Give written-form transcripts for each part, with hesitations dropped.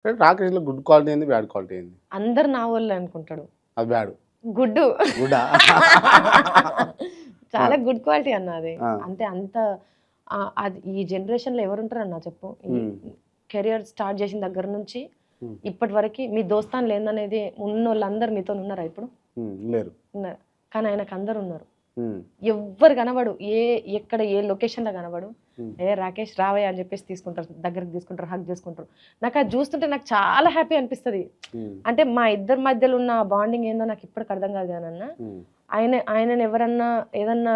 రాకేష్‌లో good quality ఏంది? Bad quality ఏంది? అందరు నా వోళ్ళే అనుకుంటాడు. అది బ్యాడ్. గుడ్డు. గుడ్డా? చాలా గుడ్ క్వాలిటీ అన్న అది. ఆ! అంటే అంత అది ఈ జనరేషన్‌లో ఎవరుంటారన్న చెప్పు? ఈ హ్మ్. కెరియర్ స్టార్ట్ చేసిన దగ్గర నుంచి హ్మ్. ఇప్పటి వరకి మీ దోస్తాన్లు ఏందనేది ఉన్నోళ్ళందరూ మీతోనున్నారా ఇప్పుడు? లేరు. ఉన్నారు. కానీ ఆయనకు అందరూ ఉన్నారు. హ్మ్. ఎవ్వరు కనబడు. ఎక్కడ ఏ లొకేషన్‌లో కనబడు. హ్మ్. రాకేష్ రావయ్య అని చెప్పేసి తీసుకుంటారు. దగ్గరికి తీసుకుంటారు. హగ్ చేసుకుంటారు. నాకు అది చూస్తుంటే నాకు చాలా హ్యాపీ అనిపిస్తది. హ్మ్. అంటే మా ఇద్దరి మధ్యలో ఉన్న బాండింగ్ ఏందో నాకు ఇప్పటికి అర్థం కాదు గానన్న. హ్మ్. ఆయనని ఎవరన్నా ఏదన్నా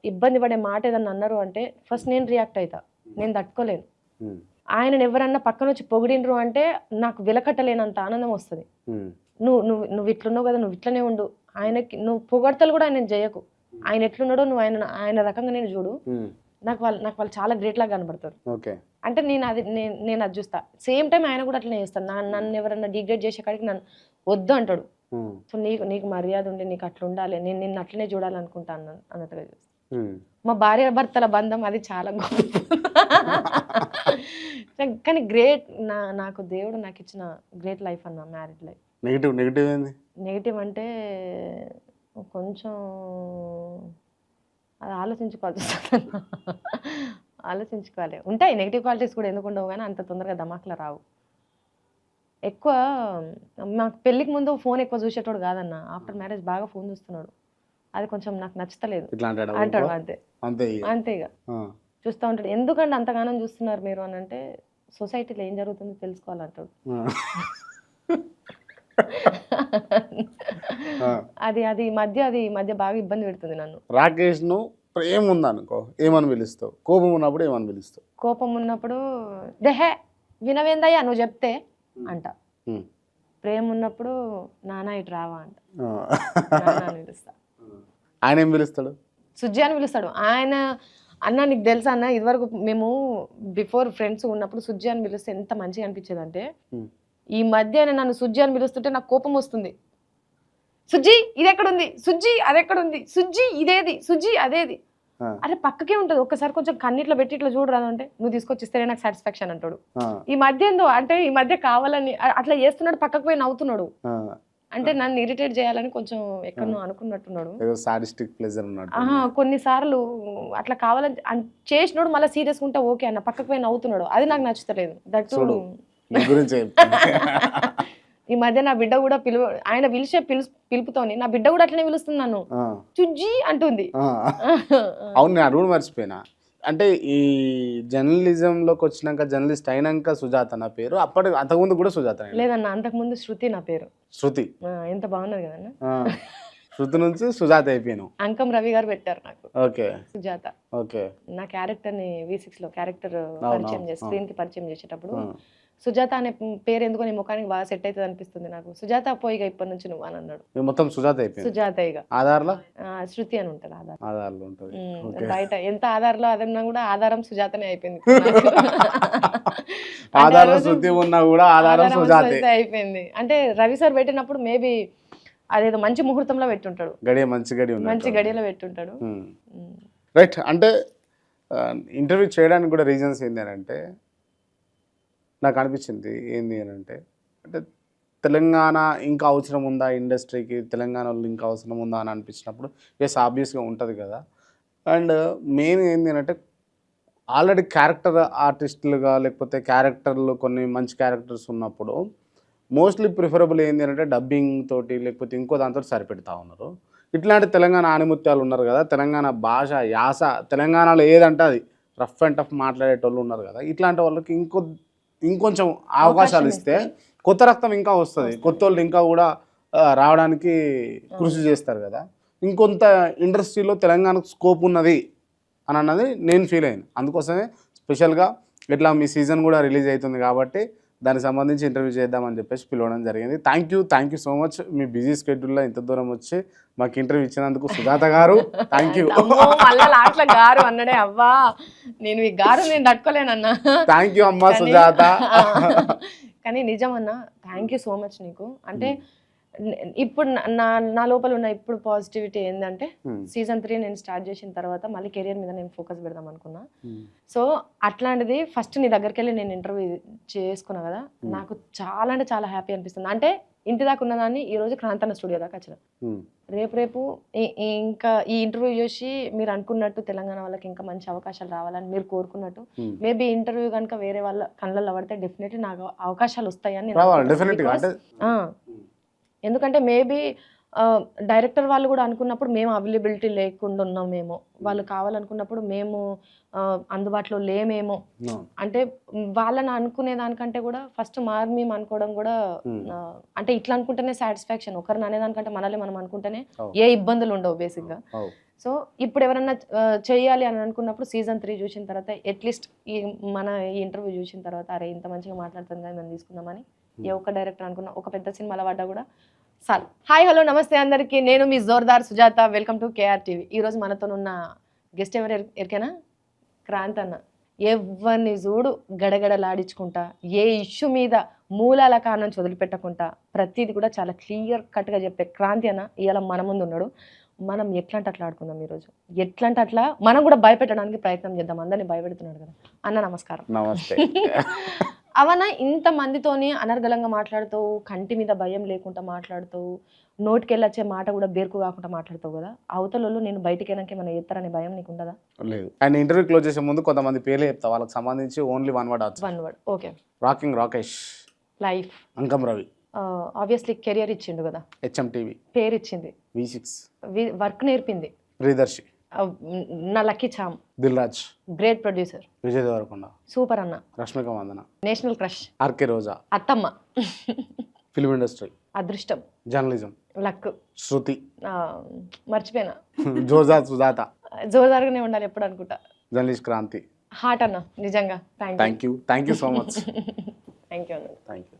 ఇబ్బంది పడే మాట ఏదన్నా అన్నారు అంటే ఫస్ట్ నేను రియాక్ట్ అయితా. నేను తట్టుకోలేను. హ్మ్. ఆయనని ఎవరన్నా పక్కనొచ్చి పొగిడిండ్రు అంటే నాకు వెలకట్టలేనంత ఆనందం వస్తది. హ్మ్. నువ్వు ఇట్లున్నావు కదా! నువ్వు ఇట్లనే ఉండు. ఆయనకి నువ్వు పొగడ్తలు కూడా ఆయనని జేయకు. ఆయన ఎట్లున్నాడో నువ్వు ఆయన రకంగా నేను చూడు. హ్మ్. నాకు వాళ్ళు చాలా గ్రేట్ లాగా కనబడతారు. ఓకే. అంటే నేను అది చూస్తా. సేమ్ టైమ్ ఆయన కూడా అట్లనే చేస్తాడు. నన్ను ఎవరన్నా డిగ్రేడ్ చేసే కాడికి నన్ను వద్దు అంటాడు. హ్మ్. సో నీకు మర్యాద ఉండి నీకు అట్లుండాలి. నేను నిన్ను అట్లనే చూడాలనుకుంటా అన్నట్టుగా చేస్తా. హ్మ్. మా భార్యాభర్తల బంధం అది చాలా గొప్ప. కానీ గ్రేట్ నాకు దేవుడు నాకిచ్చిన గ్రేట్ లైఫ్ అన్న మ్యారీడ్ లైఫ్. నెగెటివ్ ఏంది? నెగెటివ్ అంటే కొంచెం అది ఆలోచించుకోవాల్సొస్తదన్న. ఆలోచించుకోవాలి. ఉంటాయి నెగెటివ్ క్వాలిటీస్ కూడా ఎందుకుండవు గానీ అంత తొందరగా ధమాకుల రావు. ఎక్కువ నాకు పెళ్ళికి ముందు ఫోన్ ఎక్కువ చూసేటోడు కాదన్న. ఆఫ్టర్ మ్యారేజ్ బాగా ఫోన్ చూస్తున్నాడు. అది కొంచెం నాకు నచ్చుతలేదు. ఇట్లా అంటాడా? అంటాడు అంతే. అంతే ఇగ. అంతే ఇగ. ఆ! చూస్తా ఉంటాడు. ఎందుకండి అంతగానం చూస్తున్నారు మీరు అనంటే సొసైటీలో ఏం జరుగుతుందో తెలుసుకోవాలంటాడు. ఆ! ఆ! అది ఈ మధ్య బాగా ఇబ్బంది పెడుతుంది నన్ను. రాకేష్‌ను ప్రేమ ఉందనుకో ఏమని పిలుస్తావు? కోపం ఉన్నప్పుడు ఏమని పిలుస్తావు? కోపం ఉన్నప్పుడు "దెహే వినవేందయ్యా నువ్వు చెప్తే" అంట. హ్మ్. ప్రేమ ఉన్నప్పుడు నాన్న ఇటు రావా అంట. ఆ! నాన్న అని పిలుస్తా. ఆయన ఏం పిలుస్తాడు? సుజ్జి అని పిలుస్తాడు. ఆయన అన్న నీకు తెలుసా అన్న ఇదివరకు మేము బిఫోర్ ఫ్రెండ్స్ ఉన్నప్పుడు సుజ్జి అని పిలిస్తే ఎంత మంచిగా అనిపించేదంటే హ్మ్. ఈ మధ్య ఆయన నన్ను సుజ్జి అని పిలుస్తుంటే నాకు కోపం వస్తుంది. సుజ్జి ఇదెక్కడుంది? సుజ్జి అదెక్కడుంది? సుజ్జి ఇదేది? సుజ్జి అదేది? ఆ! అరే పక్కకే ఉంటది. ఒక్కసారి కొంచెం కన్నీట్లో పెట్టి ఇట్లా చూడరాదు అంటే నువ్వు తీసుకొచ్చిస్తేనే నాకు సాటిస్ఫాక్షన్ అంటాడు. ఆ! ఈ మధ్య కావాలని అట్లా చేస్తున్నాడు పక్కకు పోయి నవ్వుతున్నాడు. ఆ! అంటే నన్ను ఇరిటేట్ చేయాలని కొంచెం ఎక్కడనో అనుకున్నట్టున్నాడు. ఏదో సాడిస్టిక్ ప్లెజర్ ఉన్నట్టు. కొన్నిసార్లు అట్లా కావాలని చేసినోడు మళ్ళీ సీరియస్‌గా ఉంటే ఓకే అన్న. పక్కకు పోయి నవ్వుతున్నాడు. అది నాకు నచ్చుతలేదు. దట్టు చూడు నీ గురించే చెప్తున్నా. ఈ మధ్య నా బిడ్డ కూడా ఆయన పిలిచే పిలుపుతోని నా బిడ్డ కూడా అట్లనే పిలుస్తుంది నన్ను. ఆ! చుజ్జి అంటుంది. ఆ! అవును నేను అడగడం మర్చిపోయినా. అంటే ఈ జర్నలిజంలోకి వచ్చినాక జర్నలిస్ట్ అయినాక సుజాత నా పేరు. అంతకుముందు కూడా సుజాతనే. లేదన్న అంతకుముందు శృతి నా పేరు. శృతి. ఎంత బాగున్నది కదన్న. ఆ! శృతి నుంచి సుజాత అయిపోయాను. అంకం రవి గారు పెట్టారు నాకు ఓకే. సుజాత. ఓకే. నా క్యారెక్టర్‌ని V6లో క్యారెక్టర్ పరిచయం చేసి స్క్రీన్‌కి పరిచయం చేసేటప్పుడు సుజాత అనే పేరు ఎందుకో నీ ముఖానికి బాగా సెట్ అవుతుంది అనిపిస్తుంది నాకు. సుజాత పోయిగా ఇప్పటి నుంచి నువ్వు అని అన్నాడు. మొత్తం సుజాత అయిపోయింది. సుజాత ఇక ఆధార్‌లో శృతి అని ఉంటుంది ఆధార్. ఆధార్‌లో ఉంటుంది. ఓకే. బయట ఎంత ఆధార్‌లో అదన్నా కూడా ఆధారం సుజాతనే అయిపోయింది. ఆధార్‌లో శృతి ఉన్నా కూడా ఆధారం సుజాతే అయిపోయింది. అంటే రవి సార్ పెట్టినప్పుడు మేబీ అదేదో మంచి ముహూర్తంలో పెట్టుంటాడు. మంచి గడి ఉంది. మంచి గడియలో పెట్టుంటాడు. రైట్. అంటే ఇంటర్వ్యూ చేయడానికి కూడా రీజన్స్ ఏంటంటే నాకు అనిపించింది ఏంది అంటే తెలంగాణ ఇంకా అవసరం ఉందా ఇండస్ట్రీకి, తెలంగాణ వాళ్ళు ఇంకా అవసరం ఉందా అని అనిపించినప్పుడు ఆబ్వియస్గా ఉంటుంది కదా. అండ్ మెయిన్ ఏంటి అంటే ఆల్రెడీ క్యారెక్టర్ ఆర్టిస్టులుగా లేకపోతే క్యారెక్టర్లు కొన్ని మంచి క్యారెక్టర్స్ ఉన్నప్పుడు మోస్ట్లీ ప్రిఫరబుల్ ఏంటి అంటే డబ్బింగ్ తోటి లేకపోతే ఇంకో దాంతో సరిపెడతా ఉన్నారు. ఇట్లాంటి తెలంగాణ ఆణిముత్యాలు ఉన్నారు కదా, తెలంగాణ భాష యాస తెలంగాణలో ఏదంటే అది రఫ్ అండ్ టఫ్ మాట్లాడేటోళ్ళు ఉన్నారు కదా, ఇట్లాంటి వాళ్ళకి ఇంకొంచెం అవకాశాలు ఇస్తే కొత్త రక్తం ఇంకా వస్తుంది. కొత్త వాళ్ళు ఇంకా కూడా రావడానికి కృషి చేస్తారు కదా. ఇంకొంత ఇండస్ట్రీలో తెలంగాణకు స్కోప్ ఉన్నది అని అన్నది నేను ఫీల్ అయ్యాను. అందుకోసమే స్పెషల్గా ఇట్లా మీ సీజన్ కూడా రిలీజ్ అవుతుంది కాబట్టి దానికి సంబంధించి ఇంటర్వ్యూ చేద్దామని చెప్పేసి పిలవడం జరిగింది. Thank you so much. మీ బిజీ స్కెడ్యూల్లో ఇంత దూరం వచ్చి మాకు ఇంటర్వ్యూ ఇచ్చినందుకు సుజాత గారు థ్యాంక్ యూ. మళ్ళీ లాస్ట్లో గారు అన్నాడే అవ్వా నేను ఈ గారు నేను తట్టుకోలేనన్నా. థ్యాంక్ యూ అమ్మా సుజాత. కానీ నిజం అన్న థ్యాంక్ యూ సో మచ్ నీకు. అంటే ఇప్పుడు నా లోపల ఉన్న ఇప్పుడు పాజిటివిటీ ఏంటంటే Hmm. సీజన్ 3 నేను స్టార్ట్ చేసిన తర్వాత మళ్ళీ కెరియర్ మీద నేను ఫోకస్ పెడదాం అనుకున్నా. Hmm. సో అట్లాంటిది ఫస్ట్ నీ దగ్గరికి వెళ్ళి నేను ఇంటర్వ్యూ చేసుకున్నా కదా, నాకు చాలా అంటే చాలా హ్యాపీ అనిపిస్తుంది. అంటే ఇంటి దాకా ఉన్నదాన్ని ఈ రోజు క్రాంతన్న స్టూడియో దాకా వచ్చిన. Hmm. రేపు ఇంకా ఈ ఇంటర్వ్యూ చేసి మీరు అనుకున్నట్టు తెలంగాణ వాళ్ళకి ఇంకా మంచి అవకాశాలు రావాలని మీరు కోరుకున్నట్టు Hmm. మేబీ ఇంటర్వ్యూ కనుక వేరే వాళ్ళ కళ్ళల్లో పడితే డెఫినెట్లీ నాకు అవకాశాలు వస్తాయని నేను రావాలి అనుకుంటున్నా. డెఫినెట్గా. Because, అంటే ఎందుకంటే మేబీ డైరెక్టర్ వాళ్ళు కూడా అనుకున్నప్పుడు మేము అవైలబిలిటీ లేకుండా ఉన్నామేమో, వాళ్ళు కావాలనుకున్నప్పుడు మేము అందుబాటులో లేమేమో. no. అంటే వాళ్ళని అనుకునే దానికంటే కూడా ఫస్ట్ మేము అనుకోవడం కూడా అంటే ఇట్లా అనుకుంటేనే సాటిస్ఫాక్షన్. ఒకరిని అనేదానికంటే మనల్ని మనం అనుకుంటేనే Oh. ఏ ఇబ్బందులు ఉండవు బేసిక్గా. Oh. సో ఇప్పుడు ఎవరన్నా చేయాలి అని అనుకున్నప్పుడు సీజన్ 3 చూసిన తర్వాత అట్లీస్ట్ ఈ ఇంటర్వ్యూ చూసిన తర్వాత అరే ఇంత మంచిగా మాట్లాడుతుంది కానీ మనం తీసుకుందామని ఏ ఒక్క డైరెక్టర్ అనుకున్నా ఒక పెద్ద సినిమాల పడ్డా కూడా సార్. హాయ్ హలో నమస్తే అందరికీ, నేను మీ Jordar Sujatha. Welcome to KR TV. ఈరోజు మనతో ఉన్న గెస్ట్ ఎవరు ఎరికేనా? క్రాంత్ అన్న. ఎవరిని చూడు గడగడలాడించుకుంటా, ఏ ఇష్యూ మీద మూలాల కారణం వదిలిపెట్టకుండా ప్రతిదీ కూడా చాలా క్లియర్ కట్గా చెప్పే క్రాంతి అన్న ఇవాళ మన ముందు ఉన్నాడు. మనం ఎట్లాంటి అట్లా ఆడుకుందాం ఈరోజు, ఎట్లాంటి అట్లా మనం కూడా భయపెట్టడానికి ప్రయత్నం చేద్దాం. అందరినీ భయపెడుతున్నాడు కదా అన్న. నమస్కారం. నమస్తే. అవన ఇంత మందితోని అనర్గళంగా మాట్లాడుతావు, కంటి మీద భయం లేకుండా మాట్లాడుతావు, నోటికెళ్ళొచ్చే మాట కూడా బేర్కు కాకుండా మాట్లాడతావు కదా. అవతలలో నేను బయటికి వెళ్ళాక ఏమైనా చేస్తారనే భయం నీకు ఉండదా? లేదు. అండ్ ఇంటర్వ్యూ క్లోజ్ చేసే ముందు కొంతమంది పేర్లు చెప్తా, వాళ్ళకి సంబంధించి only one word answer. One word. Okay. Rocking Rakesh, life, Ankam Ravi, obviously career ఇచ్చిండు కదా, హెచ్ఎంటీవీ, పేరు ఇచ్చింది, V6, వర్క్ నేర్పింది, ప్రియదర్శి, నా lucky charm, Dil Raj, great producer, Vijay Devarakonda, super అన్న, రష్మిక మందన, నేషనల్ క్రష్, ఆర్కే రోజా, అత్తమ్మ, ఫిల్మ్ ఇండస్ట్రీ, అదృష్టం, జర్నలిజం, లక్, శృతి, మర్చిపోయినా, జోజా సుజాత, జోరుదారుగానే ఉండాలి ఎప్పుడు అనుకుంటా, జర్నలిస్ట్ క్రాంతి. హార్ట్ అన్న నిజంగా. Thank thank you so much. You అన్న. Thank you.